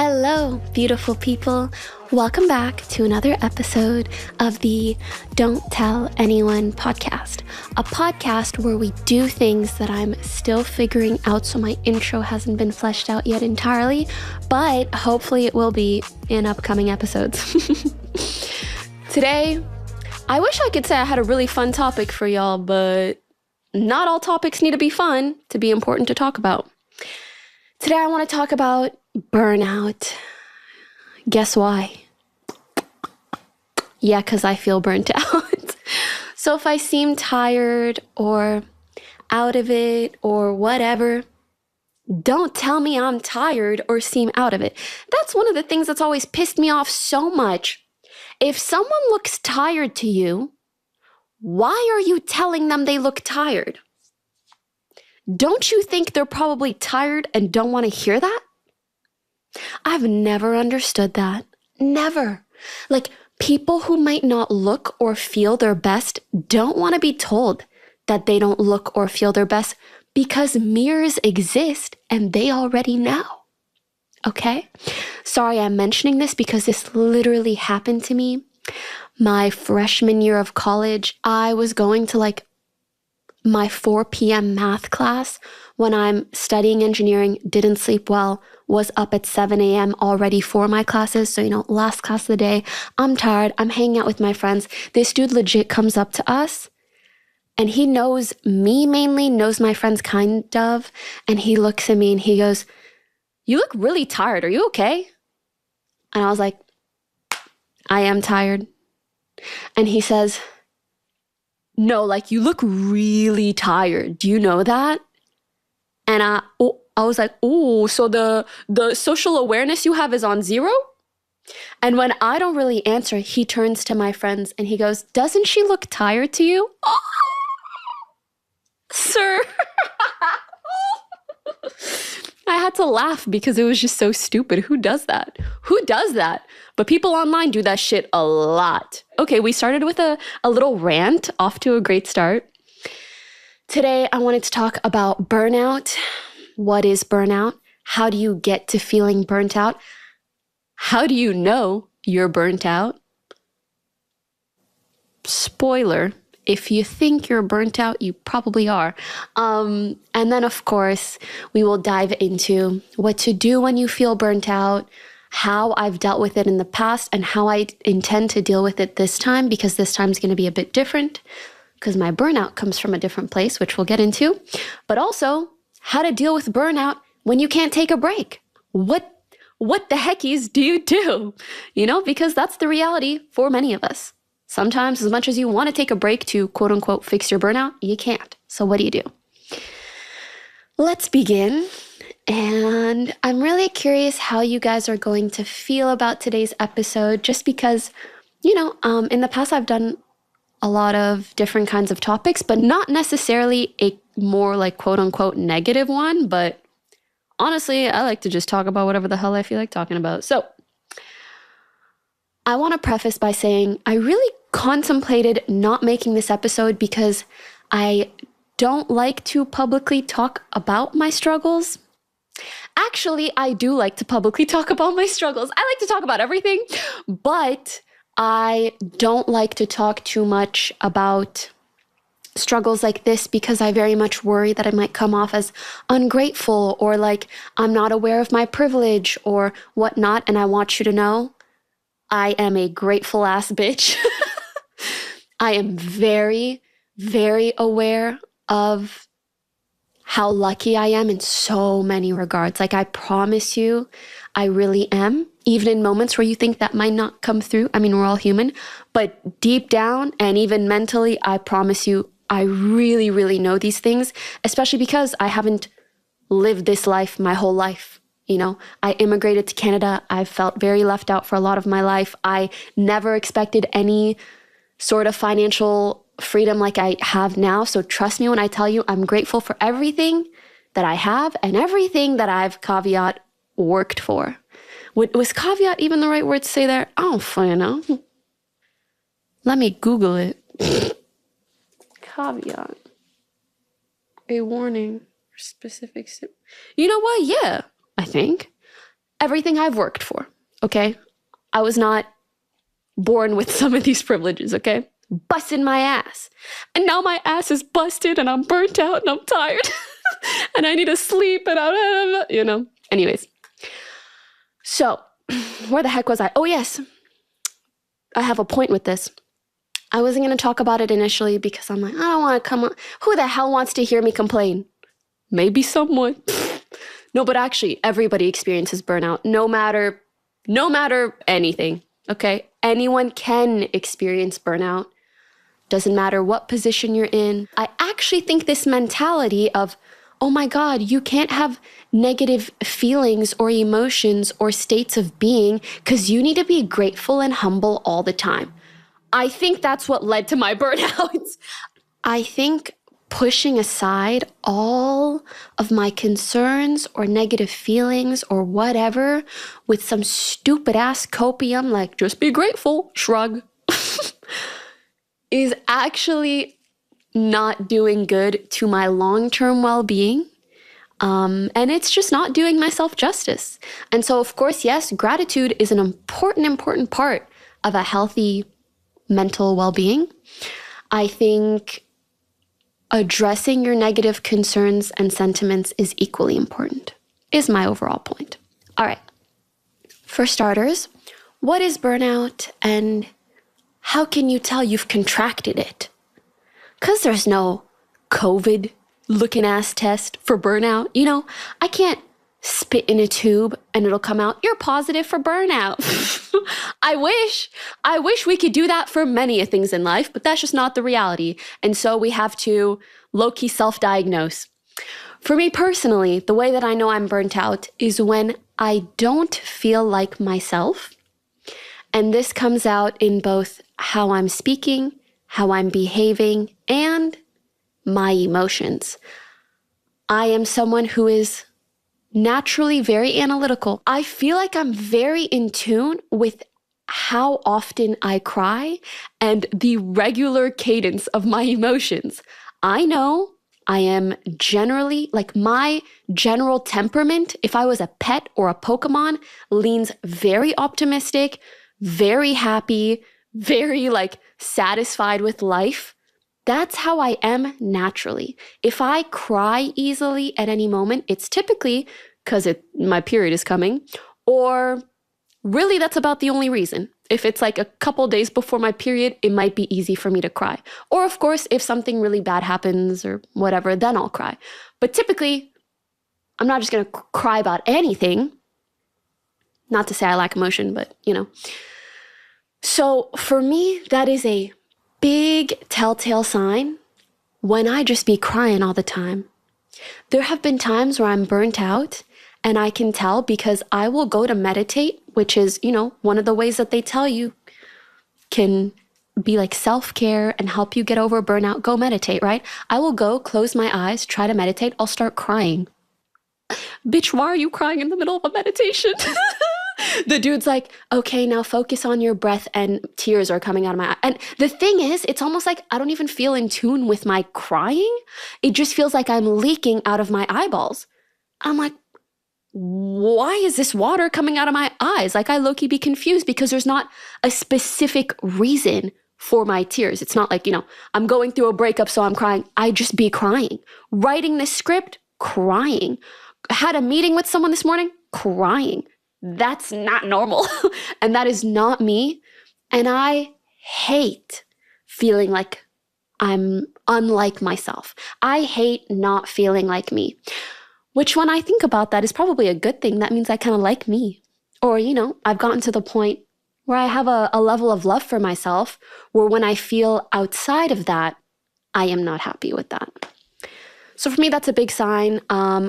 Hello, beautiful people. Welcome back to another episode of the Don't Tell Anyone podcast, a podcast where we do things that I'm still figuring out, so my intro hasn't been fleshed out yet entirely, but hopefully it will be in upcoming episodes. Today, I wish I could say I had a really fun topic for y'all, but not all topics need to be fun to be important to talk about. Today, I want to talk about burnout. Guess why? Yeah, because I feel burnt out. So if I seem tired or out of it or whatever, don't tell me I'm tired or seem out of it. That's one of the things that's always pissed me off so much. If someone looks tired to you, why are you telling them they look tired? Don't you think they're probably tired and don't want to hear that? I've never understood that. Never. Like, people who might not look or feel their best don't want to be told that they don't look or feel their best because mirrors exist and they already know. Okay? Sorry, I'm mentioning this because this literally happened to me. My freshman year of college, I was going to my 4 p.m. math class when I'm studying engineering, didn't sleep well, was up at 7 a.m. already for my classes. So, last class of the day, I'm tired, I'm hanging out with my friends. This dude legit comes up to us and he knows me mainly, knows my friends kind of, and he looks at me and he goes, "You look really tired. Are you okay?" And I was like, "I am tired." And he says, "No, you look really tired. Do you know that?" And I was like, "Oh, so the social awareness you have is on zero?" And when I don't really answer, he turns to my friends and he goes, "Doesn't she look tired to you?" Oh, sir. I had to laugh because it was just so stupid. Who does that? Who does that? But people online do that shit a lot. Okay, we started with a little rant, off to a great start. Today, I wanted to talk about burnout. What is burnout? How do you get to feeling burnt out? How do you know you're burnt out? Spoiler, if you think you're burnt out, you probably are. And then, of course, we will dive into what to do when you feel burnt out, how I've dealt with it in the past, and how I intend to deal with it this time, because this time's going to be a bit different, because my burnout comes from a different place, which we'll get into. But also, how to deal with burnout when you can't take a break. What the heckies do you do? Because that's the reality for many of us. Sometimes, as much as you want to take a break to quote unquote fix your burnout, you can't. So what do you do? Let's begin. And I'm really curious how you guys are going to feel about today's episode, just because, in the past I've done a lot of different kinds of topics, but not necessarily a more quote unquote negative one. But honestly, I like to just talk about whatever the hell I feel like talking about. So I want to preface by saying I really contemplated not making this episode because I don't like to publicly talk about my struggles. Actually, I do like to publicly talk about my struggles. I like to talk about everything, but I don't like to talk too much about struggles like this because I very much worry that I might come off as ungrateful or I'm not aware of my privilege or whatnot. And I want you to know, I am a grateful ass bitch. I am very, very aware of how lucky I am in so many regards. I promise you, I really am. Even in moments where you think that might not come through. I mean, we're all human. But deep down and even mentally, I promise you, I really, really know these things, especially because I haven't lived this life my whole life. I immigrated to Canada. I felt very left out for a lot of my life. I never expected any sort of financial freedom like I have now. So trust me when I tell you, I'm grateful for everything that I have and everything that I've caveat worked for. Was caveat even the right word to say there? I don't fucking know. Let me Google it. Caveat. A warning for specific... You know what? Yeah, I think. everything I've worked for, okay? I was not born with some of these privileges, okay? Busting my ass. And now my ass is busted and I'm burnt out and I'm tired and I need to sleep and anyways. So where the heck was I? Oh, yes. I have a point with this. I wasn't going to talk about it initially because I'm like, I don't want to come on. Who the hell wants to hear me complain? Maybe someone. No, but actually, everybody experiences burnout, no matter anything, okay? Anyone can experience burnout. Doesn't matter what position you're in. I actually think this mentality of, oh my God, you can't have negative feelings or emotions or states of being because you need to be grateful and humble all the time. I think that's what led to my burnout. I think pushing aside all of my concerns or negative feelings or whatever with some stupid ass copium like just be grateful, shrug, is actually not doing good to my long-term well-being. And it's just not doing myself justice. And so, of course, yes, gratitude is an important part of a healthy mental well-being. I think addressing your negative concerns and sentiments is equally important, is my overall point. All right. For starters, what is burnout and how can you tell you've contracted it? Because there's no COVID looking ass test for burnout. I can't spit in a tube and it'll come out, you're positive for burnout. I wish we could do that for many things in life, but that's just not the reality. And so we have to low-key self-diagnose. For me personally, the way that I know I'm burnt out is when I don't feel like myself. And this comes out in both how I'm speaking, how I'm behaving, and my emotions. I am someone who is naturally very analytical. I feel like I'm very in tune with how often I cry and the regular cadence of my emotions. I know I am generally, like my general temperament, if I was a pet or a Pokemon, leans very optimistic, very happy, very satisfied with life. That's how I am naturally. If I cry easily at any moment, it's typically because my period is coming, or really that's about the only reason. If it's a couple days before my period, it might be easy for me to cry. Or of course, if something really bad happens or whatever, then I'll cry. But typically, I'm not just going to cry about anything. Not to say I lack emotion, but So for me, that is a big telltale sign when I just be crying all the time. There have been times where I'm burnt out and I can tell because I will go to meditate, which is, one of the ways that they tell you can be self-care and help you get over burnout. Go meditate, right? I will go close my eyes, try to meditate. I'll start crying. Bitch, why are you crying in the middle of a meditation? The dude's like, okay, now focus on your breath, and tears are coming out of my eye. And the thing is, it's almost like I don't even feel in tune with my crying. It just feels like I'm leaking out of my eyeballs. I'm like, why is this water coming out of my eyes? I low-key be confused because there's not a specific reason for my tears. It's not I'm going through a breakup, so I'm crying. I just be crying. Writing this script, crying. Had a meeting with someone this morning, crying. That's not normal. And that is not me. And I hate feeling like I'm unlike myself. I hate not feeling like me, which when I think about that is probably a good thing. That means I kind of like me. Or, I've gotten to the point where I have a level of love for myself where when I feel outside of that, I am not happy with that. So for me, that's a big sign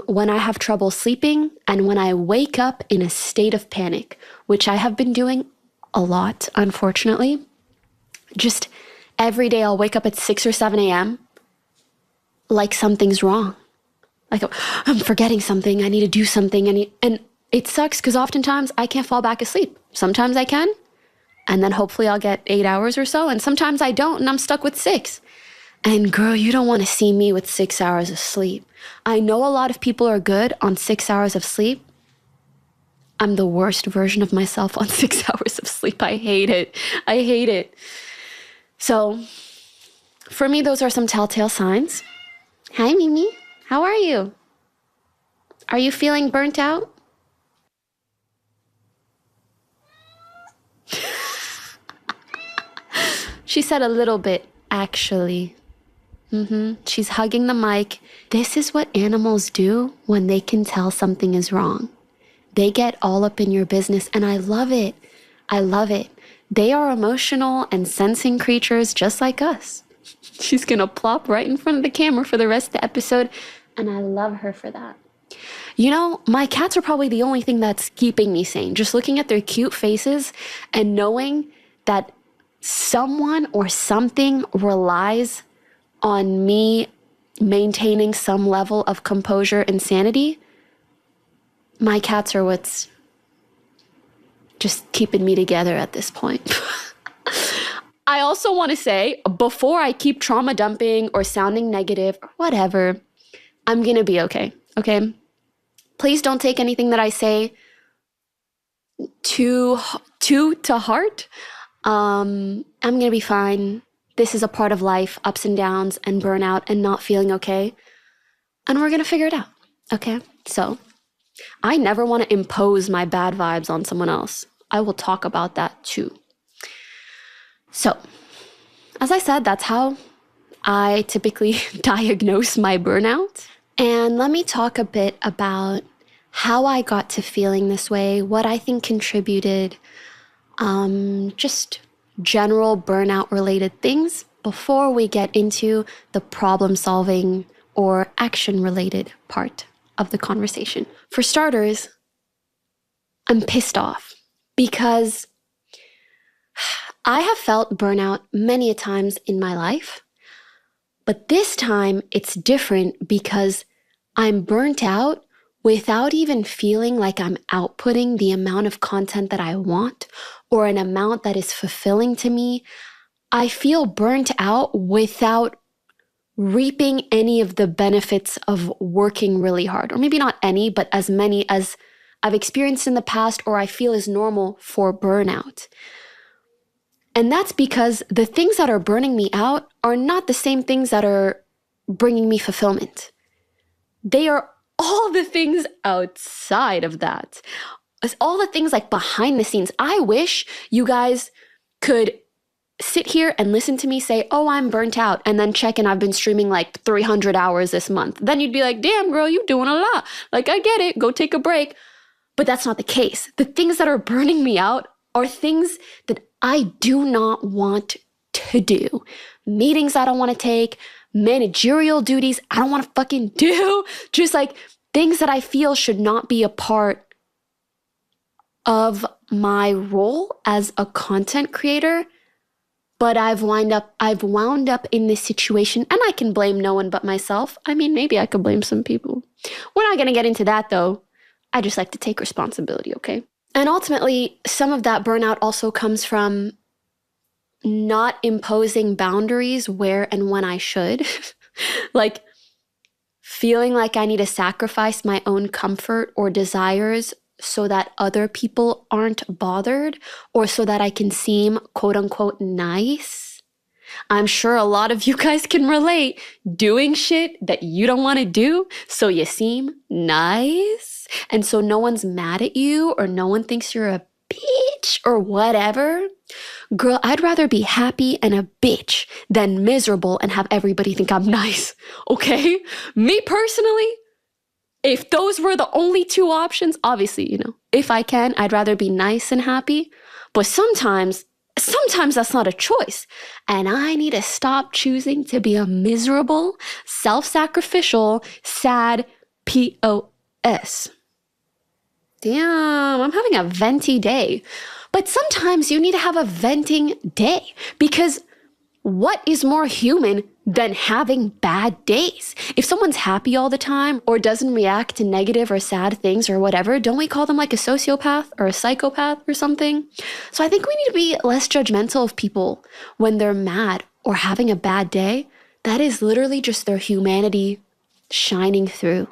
when I have trouble sleeping and when I wake up in a state of panic, which I have been doing a lot, unfortunately. Just every day I'll wake up at 6 or 7 a.m. like something's wrong. Like I'm forgetting something, I need to do something. And it sucks because oftentimes I can't fall back asleep. Sometimes I can, and then hopefully I'll get 8 hours or so. And sometimes I don't, and I'm stuck with 6. And girl, you don't want to see me with 6 hours of sleep. I know a lot of people are good on 6 hours of sleep. I'm the worst version of myself on 6 hours of sleep. I hate it. I hate it. So for me, those are some telltale signs. Hi, Mimi. How are you? Are you feeling burnt out? She said a little bit, actually. She's hugging the mic. This is what animals do when they can tell something is wrong. They get all up in your business, and I love it. I love it. They are emotional and sensing creatures just like us. She's gonna plop right in front of the camera for the rest of the episode, and I love her for that. You know, my cats are probably the only thing that's keeping me sane. Just looking at their cute faces and knowing that someone or something relies on me maintaining some level of composure and sanity. My cats are what's just keeping me together at this point. I also want to say, before I keep trauma dumping or sounding negative or whatever, I'm going to be okay. Okay? Please don't take anything that I say to heart. I'm going to be fine. This is a part of life, ups and downs and burnout and not feeling okay. And we're going to figure it out. Okay? So I never want to impose my bad vibes on someone else. I will talk about that too. So, as I said, that's how I typically diagnose my burnout. And let me talk a bit about how I got to feeling this way, what I think contributed, just general burnout related things before we get into the problem solving or action related part of the conversation. For starters, I'm pissed off because I have felt burnout many a times in my life, but this time it's different because I'm burnt out without even feeling like I'm outputting the amount of content that I want or an amount that is fulfilling to me. I feel burnt out without reaping any of the benefits of working really hard, or maybe not any, but as many as I've experienced in the past or I feel is normal for burnout. And that's because the things that are burning me out are not the same things that are bringing me fulfillment. They are all the things outside of that. It's all the things like behind the scenes. I wish you guys could sit here and listen to me say, oh, I'm burnt out, and then check and I've been streaming like 300 hours this month. Then you'd be like, damn, girl, you doing a lot. Like, I get it. Go take a break. But that's not the case. The things that are burning me out are things that I do not want to do. Meetings I don't want to take, managerial duties I don't want to fucking do. Just like things that I feel should not be a part of my role as a content creator. But I've wound up in this situation, and I can blame no one but myself. I mean, maybe I could blame some people. We're not going to get into that though. I just like to take responsibility, okay? And ultimately, some of that burnout also comes from not imposing boundaries where and when I should. Like feeling like I need to sacrifice my own comfort or desires so that other people aren't bothered, or so that I can seem quote unquote nice. I'm sure a lot of you guys can relate, doing shit that you don't want to do so you seem nice. And so no one's mad at you or no one thinks you're a bitch or whatever. Girl, I'd rather be happy and a bitch than miserable and have everybody think I'm nice. Okay? Me personally, if those were the only two options, obviously, if I can, I'd rather be nice and happy. But sometimes that's not a choice. And I need to stop choosing to be a miserable, self-sacrificial, sad POS. Damn, I'm having a venti day. But sometimes you need to have a venting day, because what is more human than having bad days? If someone's happy all the time or doesn't react to negative or sad things or whatever, don't we call them like a sociopath or a psychopath or something? So I think we need to be less judgmental of people when they're mad or having a bad day. That is literally just their humanity shining through.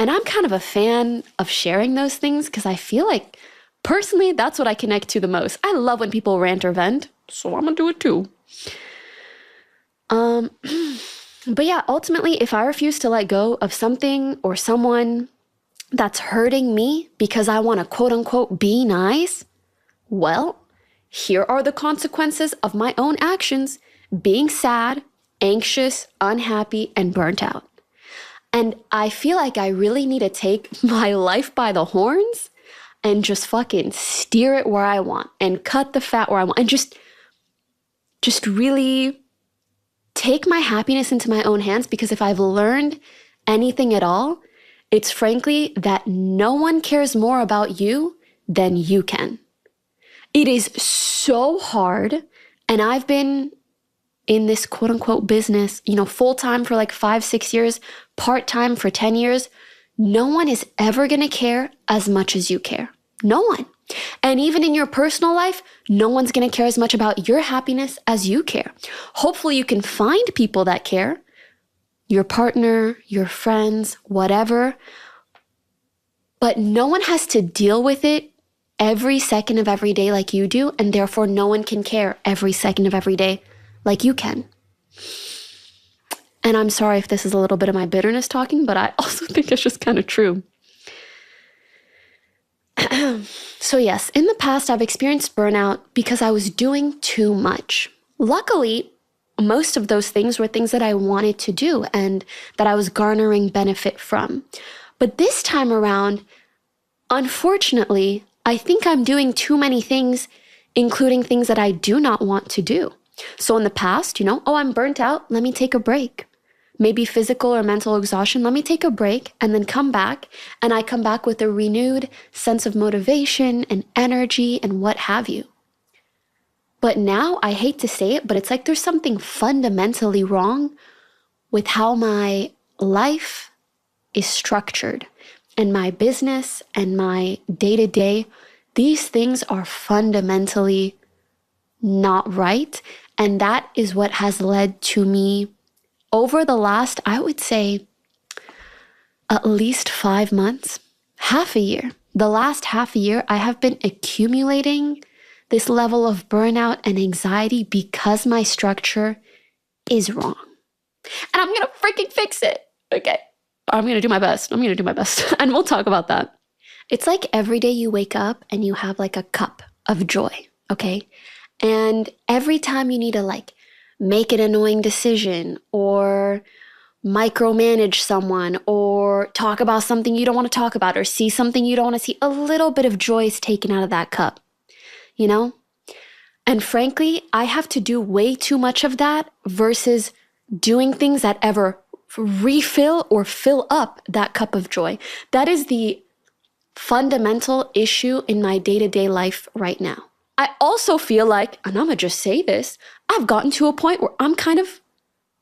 And I'm kind of a fan of sharing those things because I feel like personally, that's what I connect to the most. I love when people rant or vent, so I'm gonna do it too. But yeah, ultimately, if I refuse to let go of something or someone that's hurting me because I want to quote unquote be nice, well, here are the consequences of my own actions: being sad, anxious, unhappy, and burnt out. And I feel like I really need to take my life by the horns and just fucking steer it where I want and cut the fat where I want and just really take my happiness into my own hands, because if I've learned anything at all, it's frankly that no one cares more about you than you can. It is so hard, and I've been in this quote unquote business, full-time for like 5-6 years, part-time for 10 years. No one is ever gonna care as much as you care. No one. And even in your personal life, no one's gonna care as much about your happiness as you care. Hopefully you can find people that care, your partner, your friends, whatever, but no one has to deal with it every second of every day like you do, and therefore no one can care every second of every day like you can. And I'm sorry if this is a little bit of my bitterness talking, but I also think it's just kind of true. So yes, in the past, I've experienced burnout because I was doing too much. Luckily, most of those things were things that I wanted to do and that I was garnering benefit from. But this time around, unfortunately, I think I'm doing too many things, including things that I do not want to do. So in the past, I'm burnt out, let me take a break. Maybe physical or mental exhaustion, let me take a break and then come back. And I come back with a renewed sense of motivation and energy and what have you. But now, I hate to say it, but it's like there's something fundamentally wrong with how my life is structured, and my business and my day-to-day. These things are fundamentally not right. And that is what has led to me over the last, I would say, at least 5 months, half a year. The last half a year, I have been accumulating this level of burnout and anxiety because my structure is wrong. And I'm going to freaking fix it. Okay. I'm going to do my best. And we'll talk about that. It's like every day you wake up and you have like a cup of joy. Okay. And every time you need to make an annoying decision or micromanage someone or talk about something you don't want to talk about or see something you don't want to see, a little bit of joy is taken out of that cup, And frankly, I have to do way too much of that versus doing things that ever refill or fill up that cup of joy. That is the fundamental issue in my day-to-day life right now. I also feel like, and I'm gonna just say this, I've gotten to a point where I'm kind of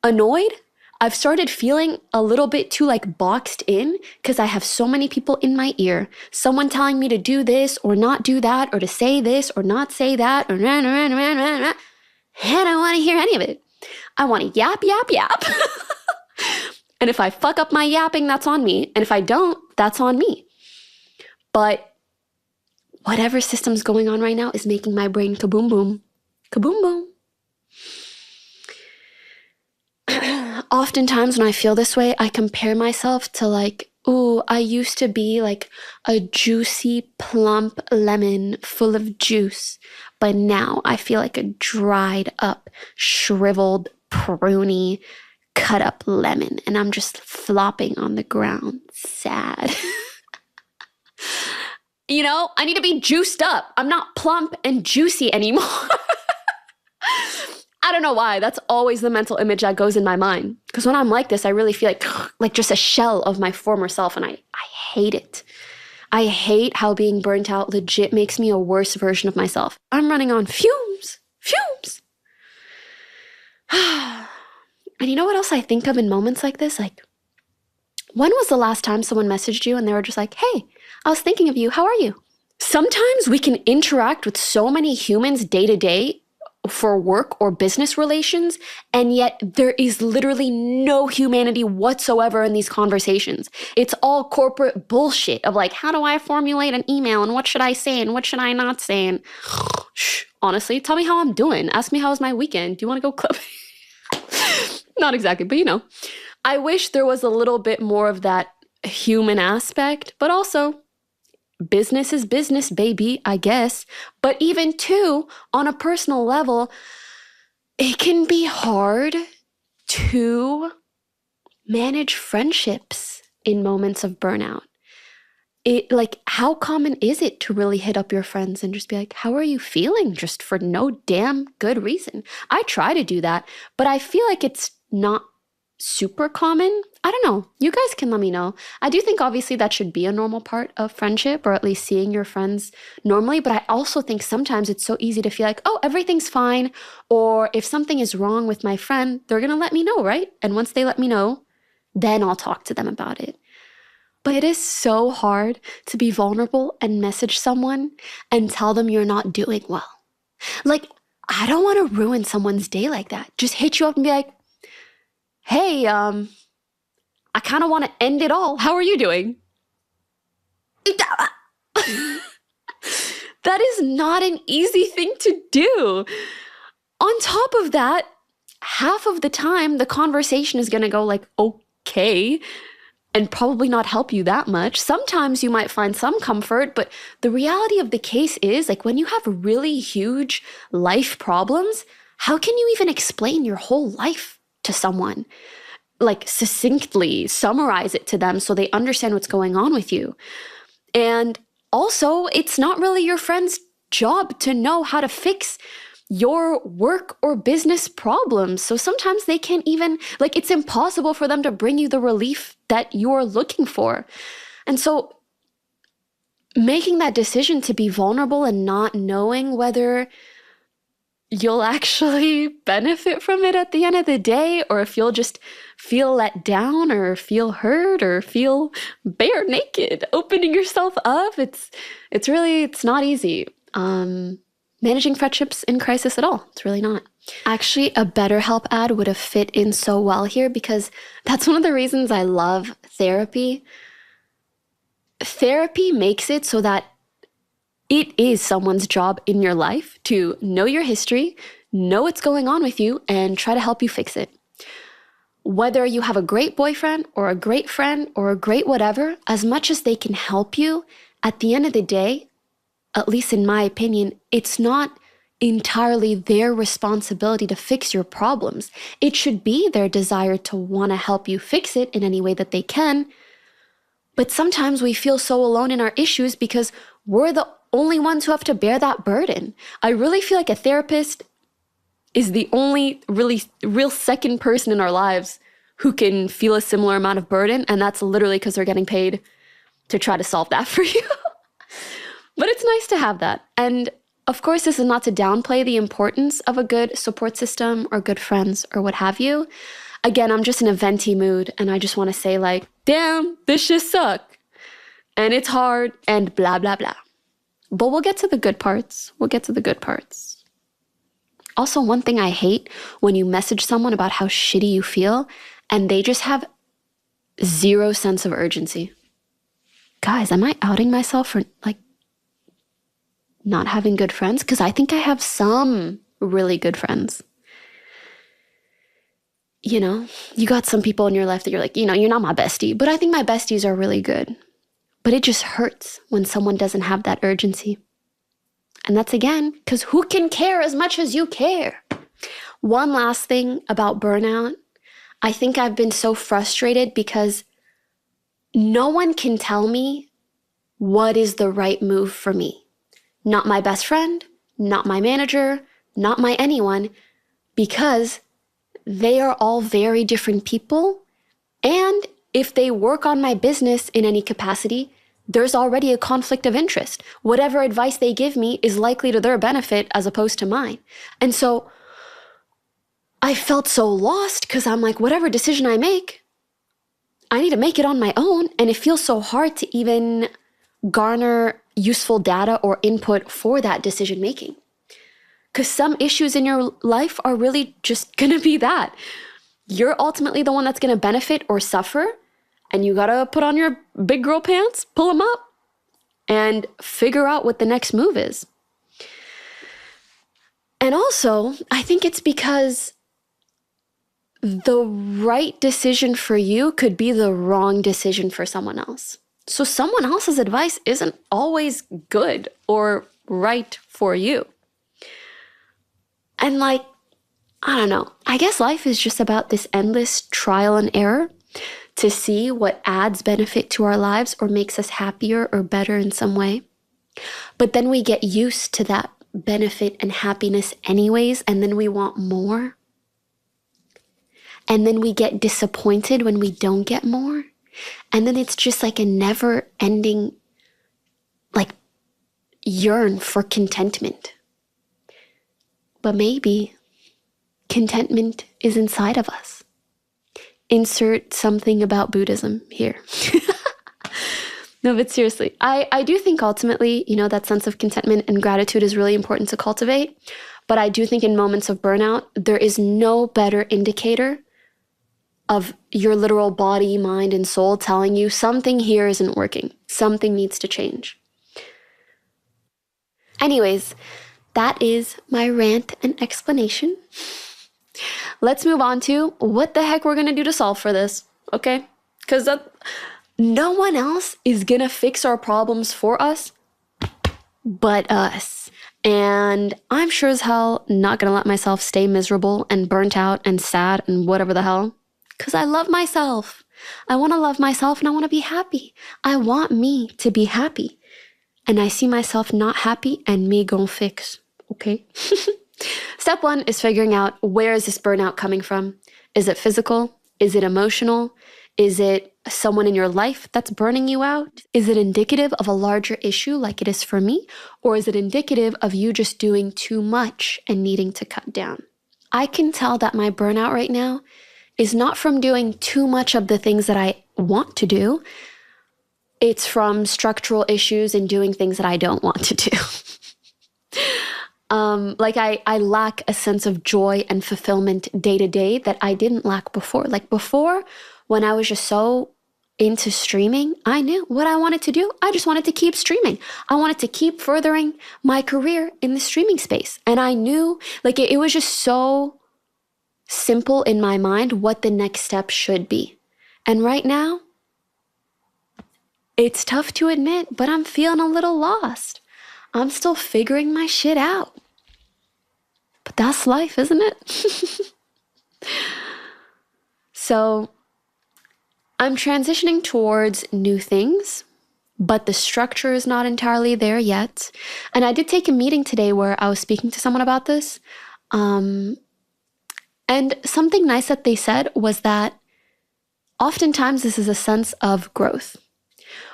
annoyed. I've started feeling a little bit too boxed in because I have so many people in my ear. Someone telling me to do this or not do that, or to say this or not say that, or rah, rah, rah, rah, rah. I don't want to hear any of it. I want to yap, yap, yap. And if I fuck up my yapping, that's on me. And if I don't, that's on me. But whatever system's going on right now is making my brain kaboom boom. Kaboom boom. Oftentimes when I feel this way, I compare myself to I used to be a juicy, plump lemon full of juice. But now I feel like a dried up, shriveled, pruny, cut up lemon. And I'm just flopping on the ground, sad. I need to be juiced up. I'm not plump and juicy anymore. I don't know why. That's always the mental image that goes in my mind. Because when I'm like this, I really feel like just a shell of my former self. And I hate it. I hate how being burnt out legit makes me a worse version of myself. I'm running on fumes. And you know what else I think of in moments like this? When was the last time someone messaged you and they were just like, hey, I was thinking of you. How are you? Sometimes we can interact with so many humans day to day for work or business relations, and yet there is literally no humanity whatsoever in these conversations. It's all corporate bullshit of like, how do I formulate an email and what should I say and what should I not say? And honestly, tell me how I'm doing. Ask me how was my weekend. Do you want to go clubbing? Not exactly, but you know. I wish there was a little bit more of that human aspect, but also business is business, baby, I guess. But even too, on a personal level, it can be hard to manage friendships in moments of burnout. How common is it to really hit up your friends and just be like, how are you feeling? Just for no damn good reason. I try to do that, but I feel like it's not super common. I don't know. You guys can let me know. I do think obviously that should be a normal part of friendship, or at least seeing your friends normally. But I also think sometimes it's so easy to feel like, oh, everything's fine. Or if something is wrong with my friend, they're going to let me know, right? And once they let me know, then I'll talk to them about it. But it is so hard to be vulnerable and message someone and tell them you're not doing well. Like, I don't want to ruin someone's day like that. Just hit you up and be like, hey, I kind of want to end it all. How are you doing? That is not an easy thing to do. On top of that, half of the time, the conversation is going to go like, okay, and probably not help you that much. Sometimes you might find some comfort, but the reality of the case is, like, when you have really huge life problems, how can you even explain your whole life to someone? Like, succinctly summarize it to them so they understand what's going on with you. And also, it's not really your friend's job to know how to fix your work or business problems. So sometimes they can't even, like, it's impossible for them to bring you the relief that you're looking for. And so making that decision to be vulnerable and not knowing whether you'll actually benefit from it at the end of the day, or if you'll just feel let down or feel hurt or feel bare naked, opening yourself up, it's not easy. Managing friendships in crisis at all. It's really not. Actually, a BetterHelp ad would have fit in so well here, because that's one of the reasons I love therapy. Therapy makes it so that it is someone's job in your life to know your history, know what's going on with you, and try to help you fix it. Whether you have a great boyfriend or a great friend or a great whatever, as much as they can help you, at the end of the day, at least in my opinion, it's not entirely their responsibility to fix your problems. It should be their desire to want to help you fix it in any way that they can. But sometimes we feel so alone in our issues because we're the only ones who have to bear that burden. I really feel like a therapist is the only real second person in our lives who can feel a similar amount of burden. And that's literally because they're getting paid to try to solve that for you. But it's nice to have that. And of course, this is not to downplay the importance of a good support system or good friends or what have you. Again, I'm just in a venti mood and I just want to say, like, damn, this shit suck. And it's hard and blah, blah, blah. But we'll get to the good parts. Also, one thing I hate when you message someone about how shitty you feel and they just have zero sense of urgency. Guys, am I outing myself for, like, not having good friends? Because I think I have some really good friends. You know, you got some people in your life that you're like, you know, you're not my bestie, but I think my besties are really good. But it just hurts when someone doesn't have that urgency. And that's, again, because who can care as much as you care? One last thing about burnout. I think I've been so frustrated because no one can tell me what is the right move for me. Not my best friend, not my manager, not my anyone, because they are all very different people. And if they work on my business in any capacity, there's already a conflict of interest. Whatever advice they give me is likely to their benefit as opposed to mine. And so I felt so lost because I'm like, whatever decision I make, I need to make it on my own. And it feels so hard to even garner useful data or input for that decision making. Because some issues in your life are really just going to be that. You're ultimately the one that's going to benefit or suffer. And you got to put on your big girl pants, pull them up, and figure out what the next move is. And also, I think it's because the right decision for you could be the wrong decision for someone else. So someone else's advice isn't always good or right for you. And I don't know. I guess life is just about this endless trial and error to see what adds benefit to our lives or makes us happier or better in some way. But then we get used to that benefit and happiness anyways, and then we want more. And then we get disappointed when we don't get more. And then it's just like a never-ending, yearn for contentment. But maybe contentment is inside of us. Insert something about Buddhism here. No, but seriously, I do think ultimately, that sense of contentment and gratitude is really important to cultivate. But I do think in moments of burnout, there is no better indicator of your literal body, mind, and soul telling you something here isn't working. Something needs to change. Anyways, that is my rant and explanation. Let's move on to what the heck we're going to do to solve for this, okay? Because no one else is going to fix our problems for us but us. And I'm sure as hell not going to let myself stay miserable and burnt out and sad and whatever the hell. Because I love myself. I want to love myself and I want to be happy. I want me to be happy. And I see myself not happy and me gon' fix, okay? Step one is figuring out, where is this burnout coming from? Is it physical? Is it emotional? Is it someone in your life that's burning you out? Is it indicative of a larger issue like it is for me? Or is it indicative of you just doing too much and needing to cut down? I can tell that my burnout right now is not from doing too much of the things that I want to do. It's from structural issues and doing things that I don't want to do. I lack a sense of joy and fulfillment day to day that I didn't lack before. Like before, when I was just so into streaming, I knew what I wanted to do. I just wanted to keep streaming. I wanted to keep furthering my career in the streaming space. And I knew, it was just so simple in my mind what the next step should be. And right now, it's tough to admit, but I'm feeling a little lost. I'm still figuring my shit out. But that's life, isn't it? So I'm transitioning towards new things, but the structure is not entirely there yet. And I did take a meeting today where I was speaking to someone about this. And something nice that they said was that oftentimes this is a sense of growth,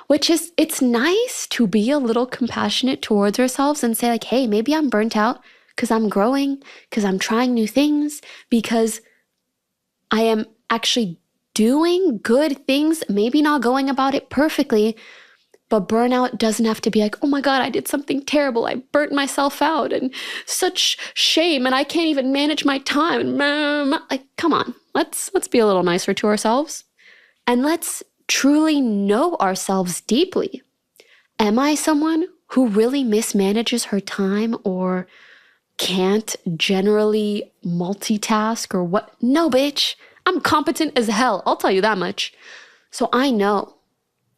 which is, it's nice to be a little compassionate towards ourselves and say hey, maybe I'm burnt out because I'm growing, because I'm trying new things, because I am actually doing good things, maybe not going about it perfectly, but burnout doesn't have to be oh my God, I did something terrible. I burnt myself out and such shame and I can't even manage my time. Come on, let's be a little nicer to ourselves and let's truly know ourselves deeply. Am I someone who really mismanages her time or can't generally multitask or what? No, bitch. I'm competent as hell. I'll tell you that much. So I know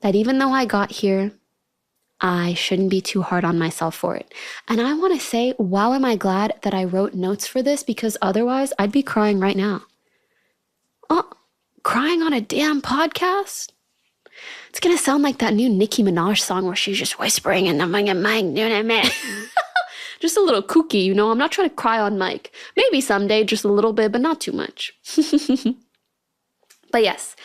that even though I got here, I shouldn't be too hard on myself for it. And I want to say, wow, am I glad that I wrote notes for this, because otherwise I'd be crying right now. Crying on a damn podcast? It's going to sound like that new Nicki Minaj song where she's just whispering in the mic. Just a little kooky, I'm not trying to cry on mic. Maybe someday, just a little bit, but not too much. But yes,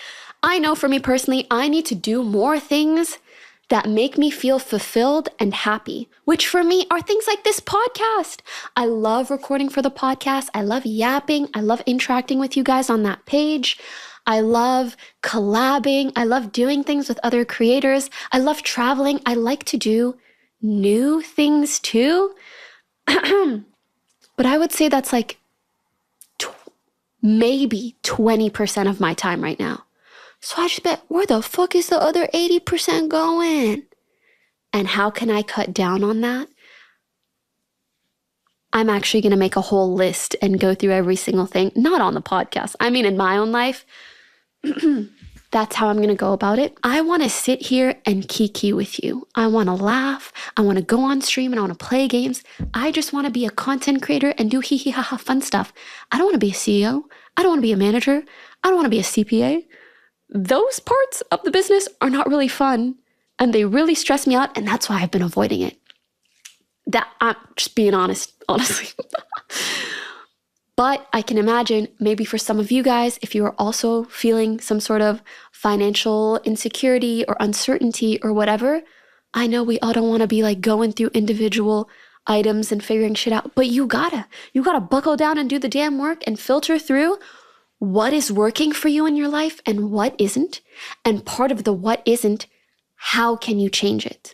I know for me personally, I need to do more things that make me feel fulfilled and happy, which for me are things like this podcast. I love recording for the podcast. I love yapping. I love interacting with you guys on that page. I love collabing. I love doing things with other creators. I love traveling. I like to do new things too. But I would say that's like maybe 20% of my time right now. So I just bet, where the fuck is the other 80% going? And how can I cut down on that? I'm actually going to make a whole list and go through every single thing. Not on the podcast. I mean, in my own life. That's how I'm going to go about it. I want to sit here and kiki with you. I want to laugh. I want to go on stream and I want to play games. I just want to be a content creator and do hee hee ha ha fun stuff. I don't want to be a CEO. I don't want to be a manager. I don't want to be a CPA. Those parts of the business are not really fun and they really stress me out, and that's why I've been avoiding it. That I'm just being honest, honestly. But I can imagine maybe for some of you guys, if you are also feeling some sort of financial insecurity or uncertainty or whatever, I know we all don't want to be like going through individual items and figuring shit out, but you gotta buckle down and do the damn work and filter through what is working for you in your life and what isn't. And part of the what isn't, how can you change it?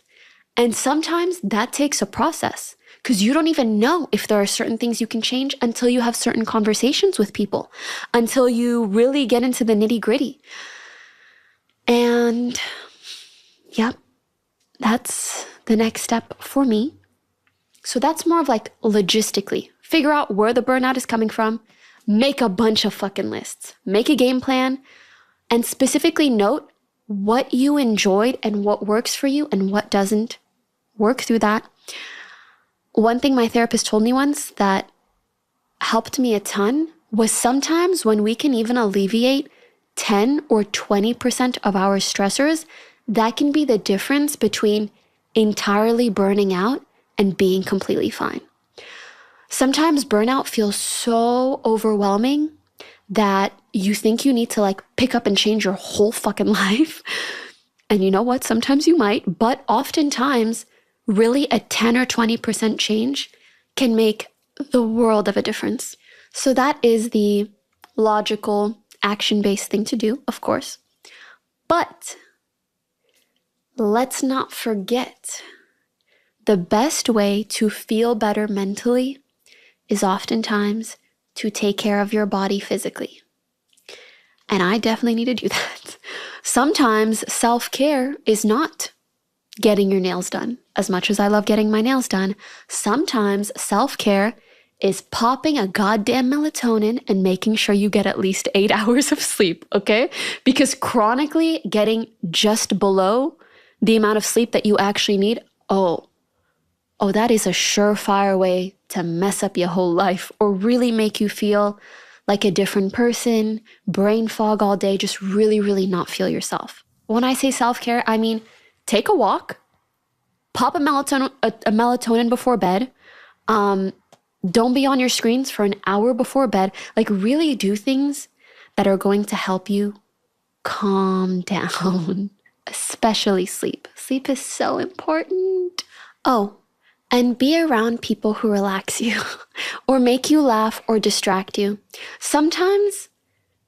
And sometimes that takes a process, because you don't even know if there are certain things you can change until you have certain conversations with people, until you really get into the nitty-gritty. And yep, that's the next step for me. So that's more of like logistically, figure out where the burnout is coming from, make a bunch of fucking lists, make a game plan, and specifically note what you enjoyed and what works for you and what doesn't. Work through that. One thing my therapist told me once that helped me a ton was sometimes when we can even alleviate 10 or 20% of our stressors, that can be the difference between entirely burning out and being completely fine. Sometimes burnout feels so overwhelming that you think you need to like pick up and change your whole fucking life. And you know what? Sometimes you might, but oftentimes really a 10 or 20% change can make the world of a difference. So that is the logical, action-based thing to do, of course. But let's not forget, the best way to feel better mentally is oftentimes to take care of your body physically. And I definitely need to do that. Sometimes self-care is not getting your nails done. As much as I love getting my nails done, sometimes self-care is popping a goddamn melatonin and making sure you get at least 8 hours of sleep, okay? Because chronically getting just below the amount of sleep that you actually need, oh, that is a surefire way to mess up your whole life or really make you feel like a different person, brain fog all day, just really, really not feel yourself. When I say self-care, I mean take a walk, pop a melatonin before bed, don't be on your screens for an hour before bed. Like really do things that are going to help you calm down, especially sleep. Sleep is so important. Oh, and be around people who relax you or make you laugh or distract you. Sometimes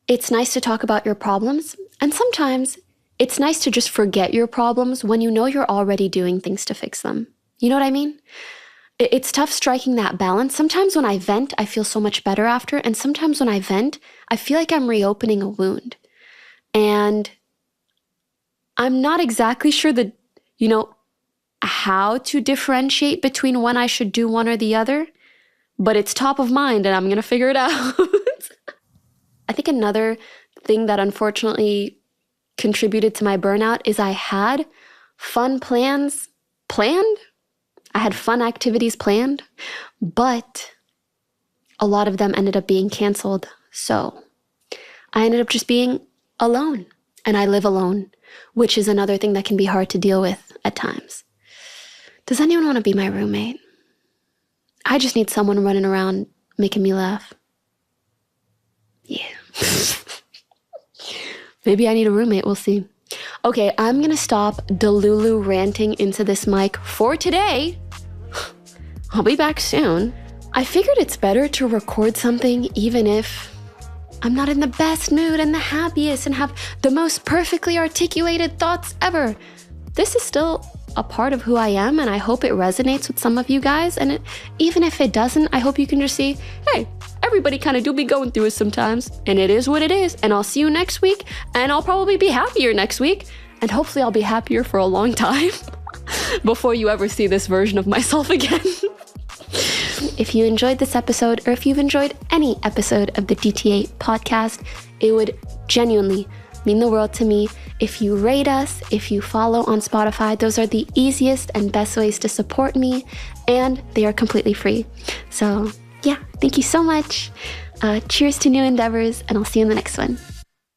it's nice to talk about your problems, and sometimes it's nice to just forget your problems when you know you're already doing things to fix them. You know what I mean? It's tough striking that balance. Sometimes when I vent, I feel so much better after, and sometimes when I vent, I feel like I'm reopening a wound. And I'm not exactly sure how to differentiate between when I should do one or the other, but it's top of mind and I'm going to figure it out. I think another thing that unfortunately contributed to my burnout is I had fun plans planned. I had fun activities planned, but a lot of them ended up being canceled. So I ended up just being alone, and I live alone, which is another thing that can be hard to deal with at times. Does anyone want to be my roommate? I just need someone running around making me laugh. Yeah. Maybe I need a roommate. We'll see. Okay, I'm going to stop Delulu ranting into this mic for today. I'll be back soon. I figured it's better to record something even if I'm not in the best mood and the happiest and have the most perfectly articulated thoughts ever. This is still a part of who I am, and I hope it resonates with some of you guys. And even if it doesn't, I hope you can just see, hey, everybody kind of do be going through it sometimes, and it is what it is. And I'll see you next week, and I'll probably be happier next week, and hopefully I'll be happier for a long time before you ever see this version of myself again. If you enjoyed this episode, or if you've enjoyed any episode of the DTA podcast, it would genuinely mean the world to me if you rate us, if you follow on Spotify. Those are the easiest and best ways to support me, and they are completely free. So yeah, thank you so much. Cheers to new endeavors, and I'll see you in the next one.